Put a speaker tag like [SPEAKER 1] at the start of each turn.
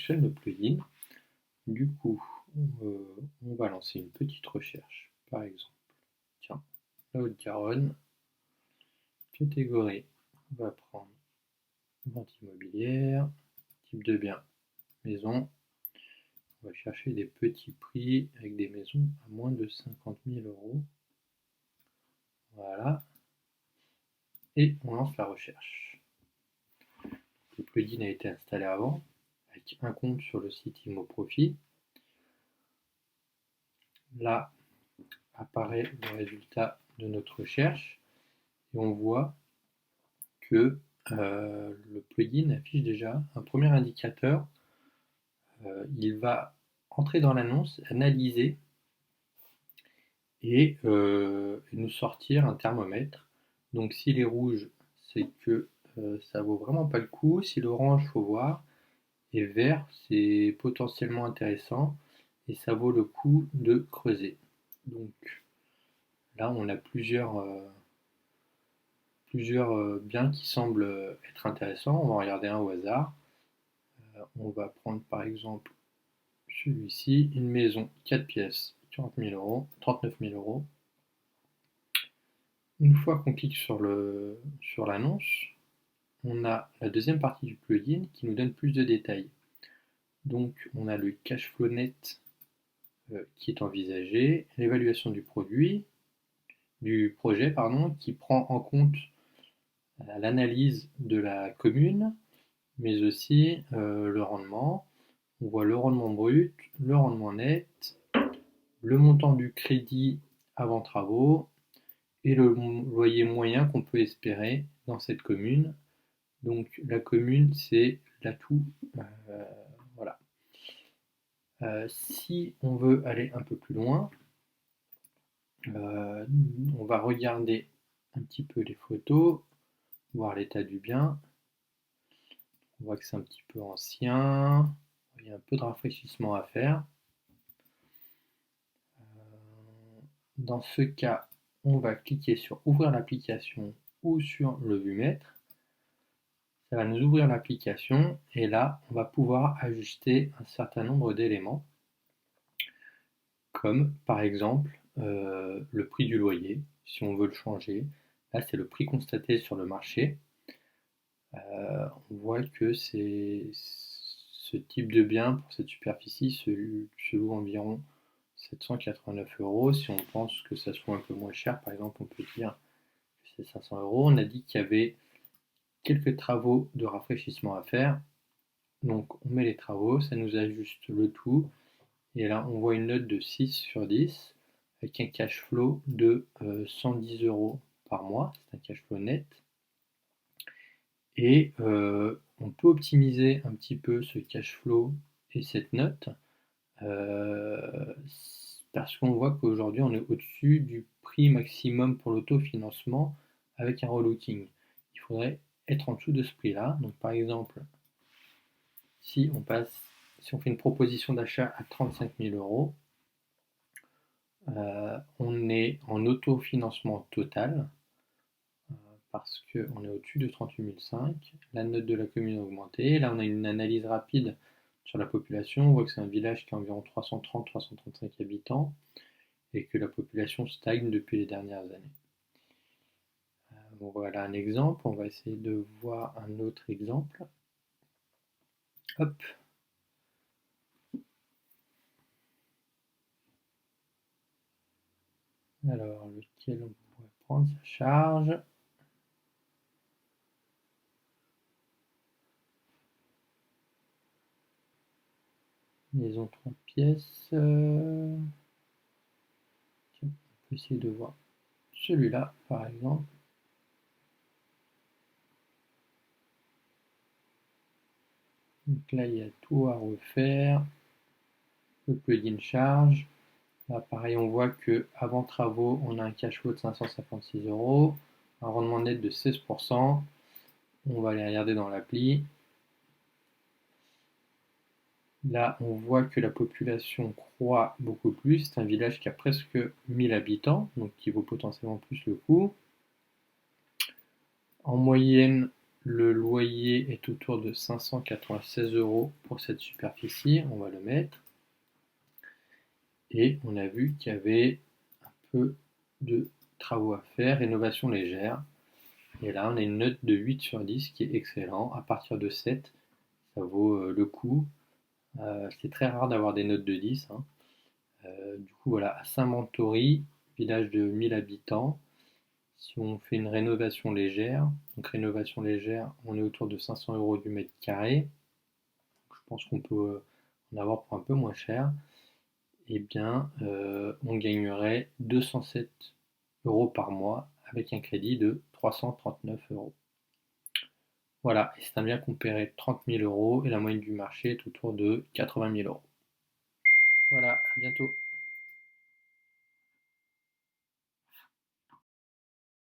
[SPEAKER 1] chercher le plugin. Du coup, on va lancer une petite recherche. Par exemple, tiens, la Haute-Garonne, catégorie, on va prendre vente immobilière, type de bien, maison. On va chercher des petits prix avec des maisons à moins de 50 000 euros. Voilà. Et on lance la recherche. Le plugin a été installé avant, avec un compte sur le site ImmoProfit. Là apparaît le résultat de notre recherche et on voit que le plugin affiche déjà un premier indicateur. Il va entrer dans l'annonce, analyser et nous sortir un thermomètre. Donc s'il est rouge, c'est que ça vaut vraiment pas le coup. Si l'orange, faut voir. Et vert, c'est potentiellement intéressant et ça vaut le coup de creuser. Donc là, on a plusieurs biens qui semblent être intéressants. On va en regarder un au hasard. On va prendre par exemple celui-ci, une maison 4 pièces, 40 000 euros, 39 000 euros. Une fois qu'on clique sur l'annonce, on a la deuxième partie du plugin qui nous donne plus de détails. Donc on a le cash flow net qui est envisagé, l'évaluation du projet, qui prend en compte l'analyse de la commune, mais aussi le rendement. On voit le rendement brut, le rendement net, le montant du crédit avant travaux et le loyer moyen qu'on peut espérer dans cette commune. Donc la commune, c'est l'atout. Voilà. Si on veut aller un peu plus loin, on va regarder un petit peu les photos, voir l'état du bien. On voit que c'est un petit peu ancien, il y a un peu de rafraîchissement à faire. Dans ce cas, on va cliquer sur ouvrir l'application ou sur le vumètre. Ça va nous ouvrir l'application et là, on va pouvoir ajuster un certain nombre d'éléments, comme par exemple le prix du loyer, si on veut le changer. Là, c'est le prix constaté sur le marché. On voit que ce type de bien pour cette superficie se loue environ 789 euros. Si on pense que ça soit un peu moins cher, par exemple, on peut dire que c'est 500 euros. On a dit qu'il y avait quelques travaux de rafraîchissement à faire. Donc on met les travaux, ça nous ajuste le tout. Et là, on voit une note de 6 sur 10 avec un cash flow de 110 euros par mois. C'est un cash flow net. Et on peut optimiser un petit peu ce cash flow et cette note parce qu'on voit qu'aujourd'hui on est au-dessus du prix maximum pour l'autofinancement avec un relooking. Il faudrait être en dessous de ce prix-là. Donc par exemple, si on fait une proposition d'achat à 35 000 euros, on est en autofinancement total parce qu'on est au-dessus de 38 500. La note de la commune a augmenté. Là, on a une analyse rapide sur la population. On voit que c'est un village qui a environ 330-335 habitants et que la population stagne depuis les dernières années. Bon, voilà un exemple. On va essayer de voir un autre exemple. Hop. Alors, lequel on pourrait prendre? Ça charge. Maison 3 pièces. On peut essayer de voir celui-là, par exemple. Donc là, il y a tout à refaire. Le plugin charge. Là, pareil, on voit que avant travaux, on a un cash flow de 556 euros, un rendement net de 16%. On va aller regarder dans l'appli. Là, on voit que la population croît beaucoup plus. C'est un village qui a presque 1000 habitants, donc qui vaut potentiellement plus le coup. En moyenne, Le loyer est autour de 596 € pour cette superficie, on va le mettre. Et on a vu qu'il y avait un peu de travaux à faire, rénovation légère. Et là, on a une note de 8 sur 10 qui est excellent. À partir de 7, ça vaut le coup. C'est très rare d'avoir des notes de 10, hein. Du coup, voilà, à Saint-Mentory, village de 1000 habitants, si on fait une rénovation légère, donc rénovation légère, on est autour de 500 € du mètre carré. Je pense qu'on peut en avoir pour un peu moins cher. Eh bien, on gagnerait 207 € par mois avec un crédit de 339 €. Voilà, et c'est un bien qu'on paierait 30 000 € et la moyenne du marché est autour de 80 000 €. Voilà, à bientôt.